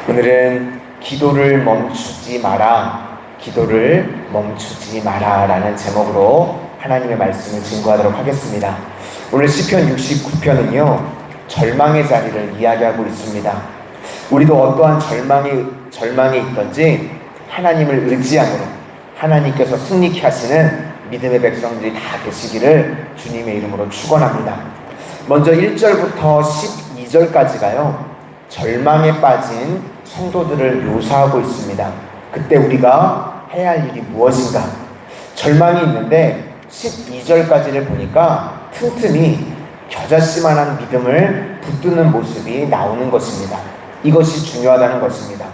오늘은 기도를 멈추지 마라, 기도를 멈추지 마라 라는 제목으로 하나님의 말씀을 증거하도록 하겠습니다. 오늘 시편 69편은요 절망의 자리를 이야기하고 있습니다. 우리도 어떠한 절망에 있든지 하나님을 의지함으로 하나님께서 승리케 하시는 믿음의 백성들이 다 되시기를 주님의 이름으로 축원합니다. 먼저 1절부터 12절까지가요 절망에 빠진 성도들을 묘사하고 있습니다. 그때 우리가 해야 할 일이 무엇인가? 절망이 있는데 12절까지를 보니까 틈틈이 겨자씨만한 믿음을 붙드는 모습이 나오는 것입니다. 이것이 중요하다는 것입니다.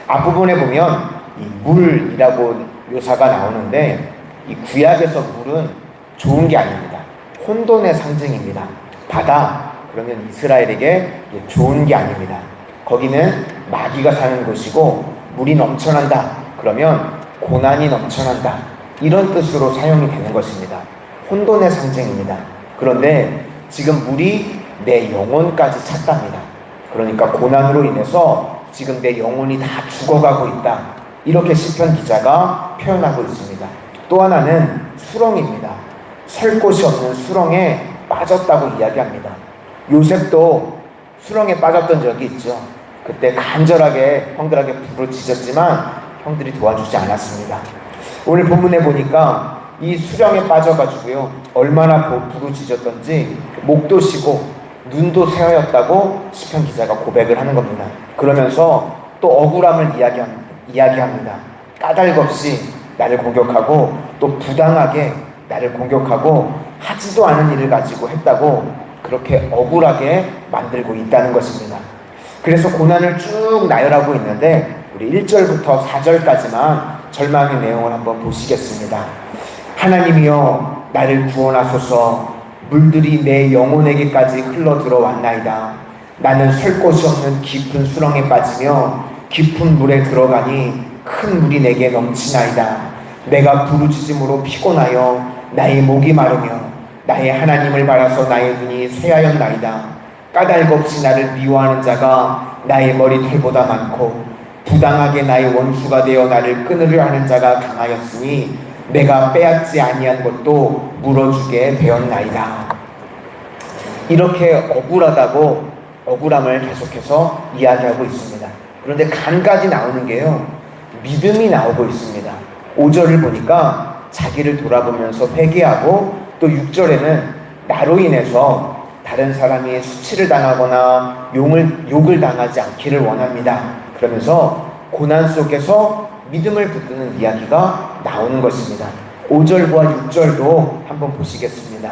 앞부분에 보면 이 물이라고 묘사가 나오는데 이 구약에서 물은 좋은 게 아닙니다. 혼돈의 상징입니다. 바다 그러면 이스라엘에게 좋은 게 아닙니다. 거기는 마귀가 사는 곳이고 물이 넘쳐난다 그러면 고난이 넘쳐난다 이런 뜻으로 사용이 되는 것입니다. 혼돈의 상징입니다. 그런데 지금 물이 내 영혼까지 찼답니다. 그러니까 고난으로 인해서 지금 내 영혼이 다 죽어가고 있다 이렇게 시편 기자가 표현하고 있습니다. 또 하나는 수렁입니다. 설 곳이 없는 수렁에 빠졌다고 이야기합니다. 요셉도 수렁에 빠졌던 적이 있죠. 그때 간절하게 형들에게 부르짖었지만 형들이 도와주지 않았습니다. 오늘 본문에 보니까 이 수렁에 빠져가지고요 얼마나 부르짖었던지 목도 쉬고 눈도 새하였다고 시편 기자가 고백을 하는 겁니다. 그러면서 또 억울함을 이야기합니다. 까닭없이 나를 공격하고 또 부당하게 나를 공격하고 하지도 않은 일을 가지고 했다고 그렇게 억울하게 만들고 있다는 것입니다. 그래서 고난을 쭉 나열하고 있는데 우리 1절부터 4절까지만 절망의 내용을 한번 보시겠습니다. 하나님이여 나를 구원하소서. 물들이 내 영혼에게까지 흘러 들어왔나이다. 나는 설 곳이 없는 깊은 수렁에 빠지며 깊은 물에 들어가니 큰 물이 내게 넘치나이다. 내가 부르짖음으로 피곤하여 나의 목이 마르며 나의 하나님을 바라서 나의 눈이 쇠하였나이다. 까닭없이 나를 미워하는 자가 나의 머리털보다 많고 부당하게 나의 원수가 되어 나를 끊으려 하는 자가 강하였으니 내가 빼앗지 아니한 것도 물어주게 되었나이다. 이렇게 억울하다고 억울함을 계속해서 이야기하고 있습니다. 그런데 간간히 나오는 게요 믿음이 나오고 있습니다. 5절을 보니까 자기를 돌아보면서 회개하고 또 6절에는 나로 인해서 다른 사람이 수치를 당하거나 욕을 당하지 않기를 원합니다. 그러면서 고난 속에서 믿음을 붙드는 이야기가 나오는 것입니다. 5절과 6절도 한번 보시겠습니다.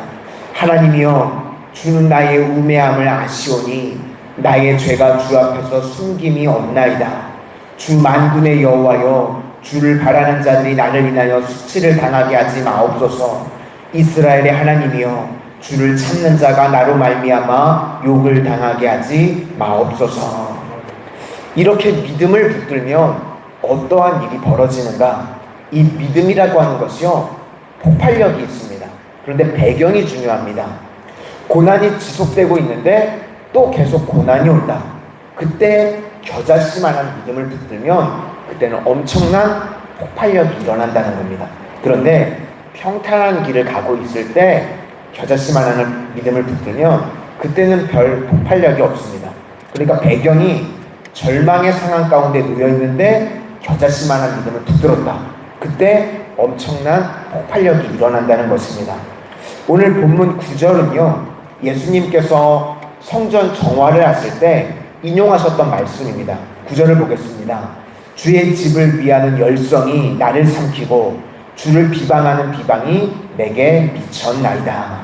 하나님이여 주는 나의 우매함을 아시오니 나의 죄가 주 앞에서 숨김이 없나이다. 주 만군의 여호와여 주를 바라는 자들이 나를 인하여 수치를 당하게 하지 마옵소서. 이스라엘의 하나님이여 주를 찾는 자가 나로 말미암아 욕을 당하게 하지 마옵소서. 이렇게 믿음을 붙들면 어떠한 일이 벌어지는가? 이 믿음이라고 하는 것이요 폭발력이 있습니다. 그런데 배경이 중요합니다. 고난이 지속되고 있는데 또 계속 고난이 온다. 그때 겨자씨만한 믿음을 붙들면 그때는 엄청난 폭발력이 일어난다는 겁니다. 그런데 평탄한 길을 가고 있을 때 겨자씨만한 믿음을 붙들면 그때는 별 폭발력이 없습니다. 그러니까 배경이 절망의 상황 가운데 놓여있는데 겨자씨만한 믿음을 붙들었다. 그때 엄청난 폭발력이 일어난다는 것입니다. 오늘 본문 9절은요 예수님께서 성전 정화를 하실 때 인용하셨던 말씀입니다. 9절을 보겠습니다. 주의 집을 위하는 열성이 나를 삼키고 주를 비방하는 비방이 내게 미쳤나이다.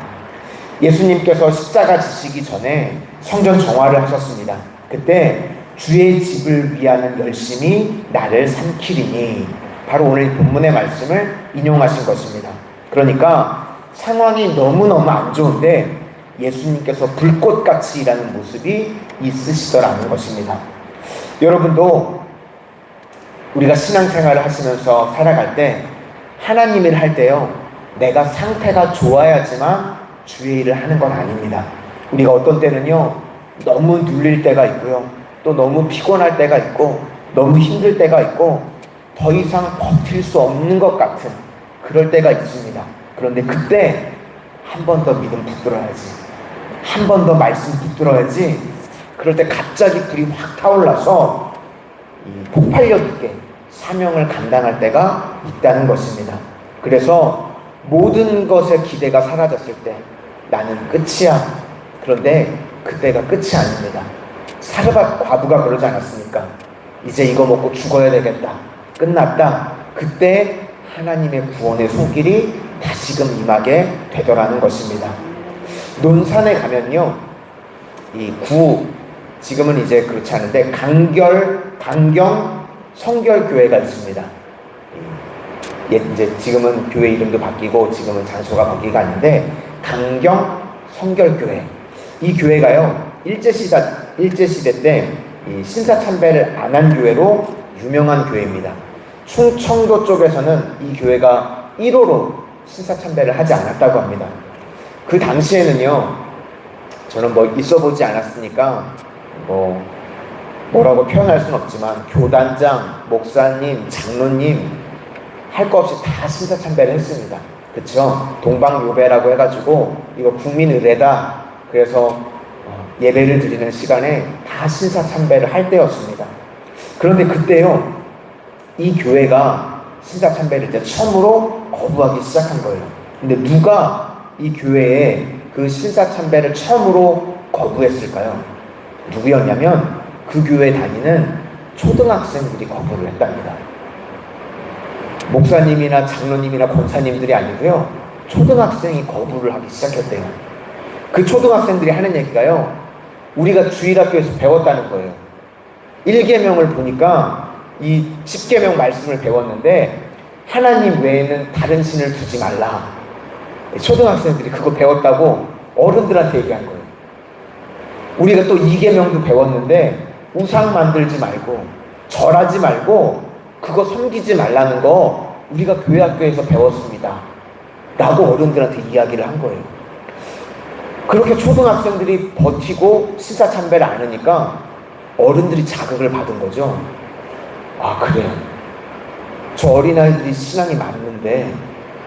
예수님께서 십자가 지시기 전에 성전 정화를 하셨습니다. 그때 주의 집을 위하는 열심이 나를 삼키리니 바로 오늘 본문의 말씀을 인용하신 것입니다. 그러니까 상황이 너무너무 안 좋은데 예수님께서 불꽃같이 일하는 모습이 있으시더라는 것입니다. 여러분도 우리가 신앙생활을 하시면서 살아갈 때 하나님 일을 할 때요 내가 상태가 좋아야지만 주의 일을 하는 건 아닙니다. 우리가 어떤 때는요 너무 눌릴 때가 있고요 또 너무 피곤할 때가 있고 너무 힘들 때가 있고 더 이상 버틸 수 없는 것 같은 그럴 때가 있습니다. 그런데 그때 한 번 더 믿음 붙들어야지, 한 번 더 말씀 붙들어야지. 그럴 때 갑자기 불이 확 타올라서 이 폭발력 있게 사명을 감당할 때가 있다는 것입니다. 그래서 모든 것의 기대가 사라졌을 때 나는 끝이야. 그런데 그때가 끝이 아닙니다. 사르밧 과부가 그러지 않았습니까? 이제 이거 먹고 죽어야 되겠다, 끝났다. 그때 하나님의 구원의 손길이 다시금 임하게 되더라는 것입니다. 논산에 가면요, 이 지금은 이제 그렇지 않은데 강경 성결교회가 있습니다. 이제 지금은 교회 이름도 바뀌고 지금은 장소가 거기가 아닌데, 강경 성결교회, 이 교회가요 일제시대 때 이 신사참배를 안 한 교회로 유명한 교회입니다. 충청도 쪽에서는 이 교회가 1호로 신사참배를 하지 않았다고 합니다. 그 당시에는요, 저는 뭐 있어보지 않았으니까 뭐라고 표현할 수는 없지만 교단장, 목사님, 장로님 할 거 없이 다 신사참배를 했습니다. 그쵸? 동방요배라고 해가지고 이거 국민의례다, 그래서 예배를 드리는 시간에 다 신사참배를 할 때였습니다. 그런데 그때요, 이 교회가 신사참배를 이제 처음으로 거부하기 시작한 거예요. 근데 누가 이 교회에 그 신사참배를 처음으로 거부했을까요? 누구였냐면 그 교회에 다니는 초등학생들이 거부를 했답니다. 목사님이나 장로님이나 권사님들이 아니고요, 초등학생이 거부를 하기 시작했대요. 그 초등학생들이 하는 얘기가요, 우리가 주일학교에서 배웠다는 거예요. 1계명을 보니까 이 10계명 말씀을 배웠는데 하나님 외에는 다른 신을 두지 말라. 초등학생들이 그거 배웠다고 어른들한테 얘기한 거예요. 우리가 또 2계명도 배웠는데 우상 만들지 말고 절하지 말고 그거 섬기지 말라는 거 우리가 교회 학교에서 배웠습니다 라고 어른들한테 이야기를 한 거예요. 그렇게 초등학생들이 버티고 신사참배를 안 하니까 어른들이 자극을 받은 거죠. 아, 그래요, 저 어린아이들이 신앙이 맞는데,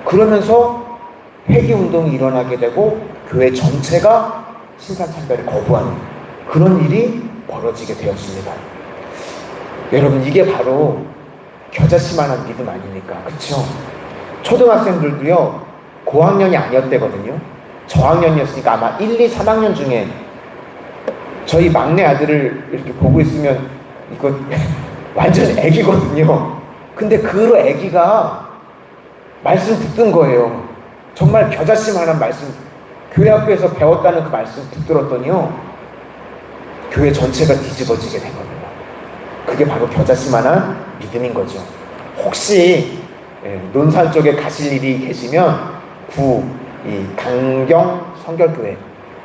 그러면서 회개운동이 일어나게 되고 교회 전체가 신사참배를 거부하는 그런 일이 벌어지게 되었습니다. 여러분, 이게 바로 겨자씨만한 믿음 아닙니까? 그쵸? 초등학생들도요, 고학년이 아니었대거든요. 저학년이었으니까 아마 1, 2, 3학년 중에 저희 막내 아들을 이렇게 보고 있으면 이거 완전 애기거든요. 근데 그 애기가 말씀 붙든 거예요. 정말 겨자씨만한 말씀, 교회 학교에서 배웠다는 그 말씀 붙들었더니요, 교회 전체가 뒤집어지게 된 겁니다. 그게 바로 겨자씨만한 믿음인 거죠. 혹시 논산 쪽에 가실 일이 계시면 이 강경 성결교회,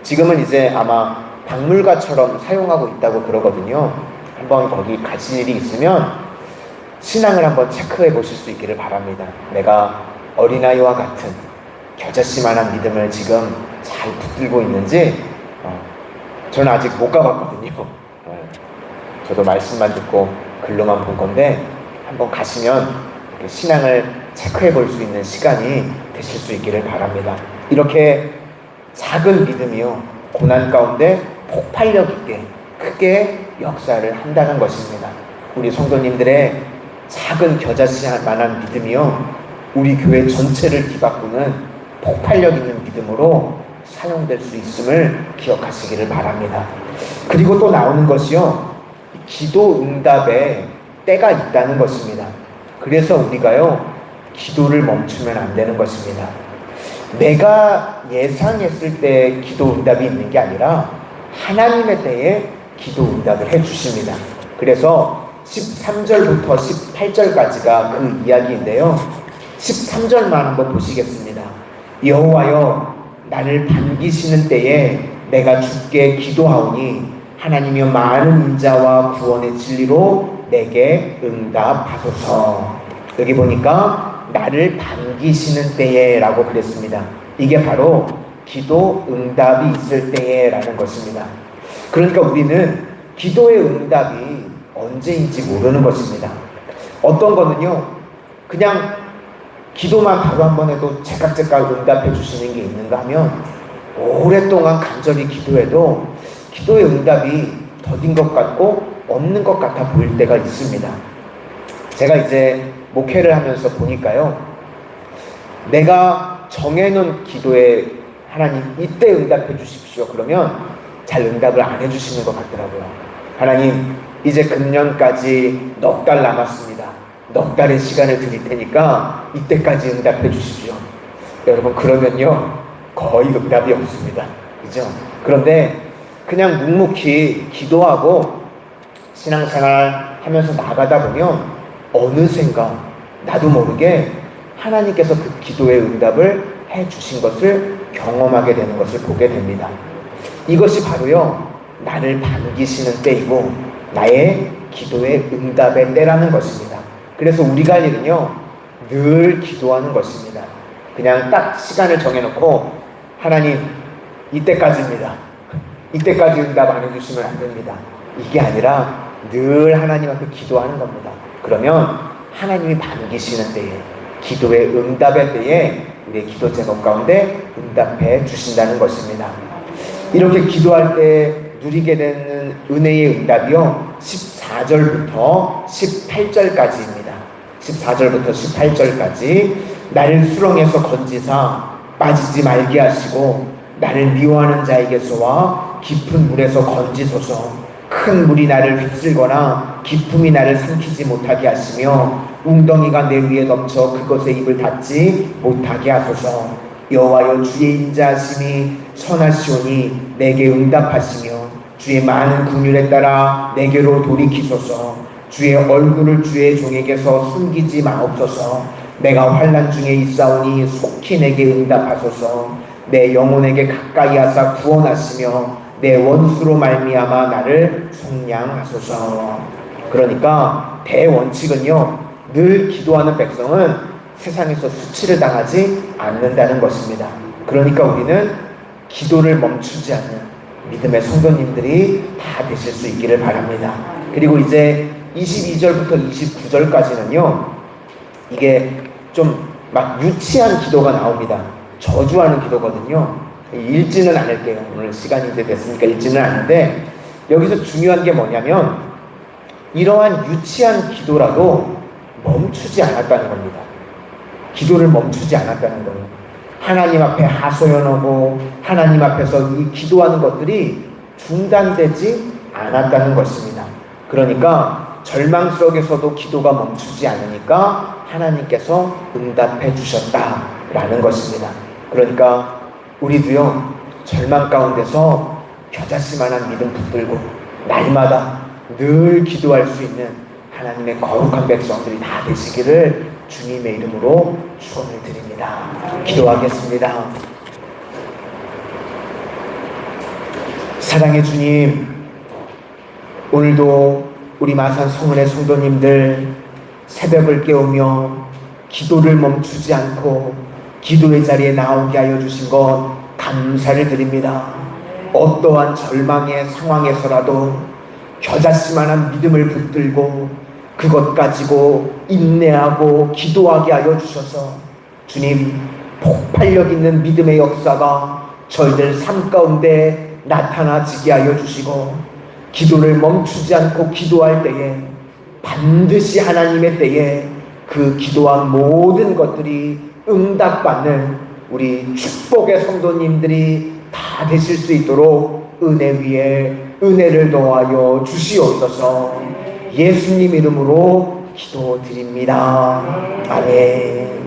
지금은 이제 아마 박물관처럼 사용하고 있다고 그러거든요. 한번 거기 가실 일이 있으면 신앙을 한번 체크해 보실 수 있기를 바랍니다. 내가 어린아이와 같은 겨자씨만한 믿음을 지금 잘 붙들고 있는지, 저는 아직 못 가봤거든요. 저도 말씀만 듣고 글로만 본 건데, 한번 가시면 신앙을 체크해 볼 수 있는 시간이 되실 수 있기를 바랍니다. 이렇게 작은 믿음이요, 고난 가운데 폭발력 있게 크게 역사를 한다는 것입니다. 우리 성도님들의 작은 겨자씨만한 믿음이요, 우리 교회 전체를 뒤바꾸는 폭발력 있는 믿음으로 사용될 수 있음을 기억하시기를 바랍니다. 그리고 또 나오는 것이요, 기도 응답에 때가 있다는 것입니다. 그래서 우리가요, 기도를 멈추면 안 되는 것입니다. 내가 예상했을 때 기도 응답이 있는 게 아니라 하나님의 때에 기도 응답을 해주십니다. 그래서 13절부터 18절까지가 그 이야기인데요, 13절만 한번 보시겠습니다. 여호와여, 나를 반기시는 때에 내가 주께 기도하오니 하나님이여, 많은 인자와 구원의 진리로 내게 응답하소서. 여기 보니까 나를 반기시는 때에 라고 그랬습니다. 이게 바로 기도 응답이 있을 때에 라는 것입니다. 그러니까 우리는 기도의 응답이 언제인지 모르는 것입니다. 어떤 거는요, 그냥 기도만 바로 한 번 해도 제깍제깍 응답해 주시는 게 있는가 하면 오랫동안 간절히 기도해도 기도의 응답이 더딘 것 같고 없는 것 같아 보일 때가 있습니다. 제가 이제 목회를 하면서 보니까요, 내가 정해놓은 기도에 하나님 이때 응답해 주십시오 그러면 잘 응답을 안 해주시는 것 같더라고요. 하나님 이제 금년까지 넉 달 남았습니다. 넉 달의 시간을 드릴 테니까 이때까지 응답해 주십시오. 여러분, 그러면요 거의 응답이 없습니다. 그죠? 그런데 그냥 묵묵히 기도하고 신앙생활 하면서 나가다 보면 어느샌가 나도 모르게 하나님께서 그 기도의 응답을 해 주신 것을 경험하게 되는 것을 보게 됩니다. 이것이 바로요, 나를 반기시는 때이고 나의 기도의 응답의 때라는 것입니다. 그래서 우리가 할 일은요, 늘 기도하는 것입니다. 그냥 딱 시간을 정해놓고 하나님 이때까지입니다. 이때까지 응답 안 해주시면 안 됩니다. 이게 아니라 늘 하나님 앞에 기도하는 겁니다. 그러면 하나님이 반기시는 때에, 기도의 응답의 때에 우리의 기도 제목 가운데 응답해 주신다는 것입니다. 이렇게 기도할 때 누리게 되는 은혜의 응답이요, 14절부터 18절까지입니다. 14절부터 18절까지 나를 수렁에서 건지사 빠지지 말게 하시고 나를 미워하는 자에게서와 깊은 물에서 건지소서. 큰 물이 나를 휩쓸거나 깊음이 나를 삼키지 못하게 하시며 웅덩이가 내 위에 덮쳐 그것에 입을 닫지 못하게 하소서. 여호와여, 주의 인자하심이 선하시오니 내게 응답하시며 주의 많은 긍휼에 따라 내게로 돌이키소서. 주의 얼굴을 주의 종에게서 숨기지 마옵소서. 내가 환난 중에 있사오니 속히 내게 응답하소서. 내 영혼에게 가까이 하사 구원하시며 내 원수로 말미암아 나를 속량하소서. 그러니까 대원칙은요, 늘 기도하는 백성은 세상에서 수치를 당하지 않는다는 것입니다. 그러니까 우리는 기도를 멈추지 않는 믿음의 성도님들이 다 되실 수 있기를 바랍니다. 그리고 이제 22절부터 29절까지는요, 이게 좀 막 유치한 기도가 나옵니다. 저주하는 기도거든요. 읽지는 않을게요. 오늘 시간이 이제 됐으니까 읽지는 않는데, 여기서 중요한 게 뭐냐면 이러한 유치한 기도라도 멈추지 않았다는 겁니다. 기도를 멈추지 않았다는 거예요. 하나님 앞에 하소연하고 하나님 앞에서 이 기도하는 것들이 중단되지 않았다는 것입니다. 그러니까 절망스러워서도 기도가 멈추지 않으니까 하나님께서 응답해 주셨다라는 것입니다. 그러니까 우리도요, 절망 가운데서 겨자씨만한 믿음 붙들고 날마다 늘 기도할 수 있는 하나님의 거룩한 백성들이 다 되시기를 주님의 이름으로 축원을 드립니다. 기도하겠습니다. 사랑의 주님, 오늘도 우리 마산 성은의 성도님들 새벽을 깨우며 기도를 멈추지 않고 기도의 자리에 나오게 하여 주신 것 감사를 드립니다. 어떠한 절망의 상황에서라도 겨자씨만한 믿음을 붙들고 그것 가지고 인내하고 기도하게 하여 주셔서 주님, 폭발력 있는 믿음의 역사가 저희들 삶 가운데 나타나지게 하여 주시고 기도를 멈추지 않고 기도할 때에 반드시 하나님의 때에 그 기도한 모든 것들이 응답받는 우리 축복의 성도님들이 다 되실 수 있도록 은혜 위에 은혜를 더하여 주시옵소서. 예수님 이름으로 기도드립니다. 아멘.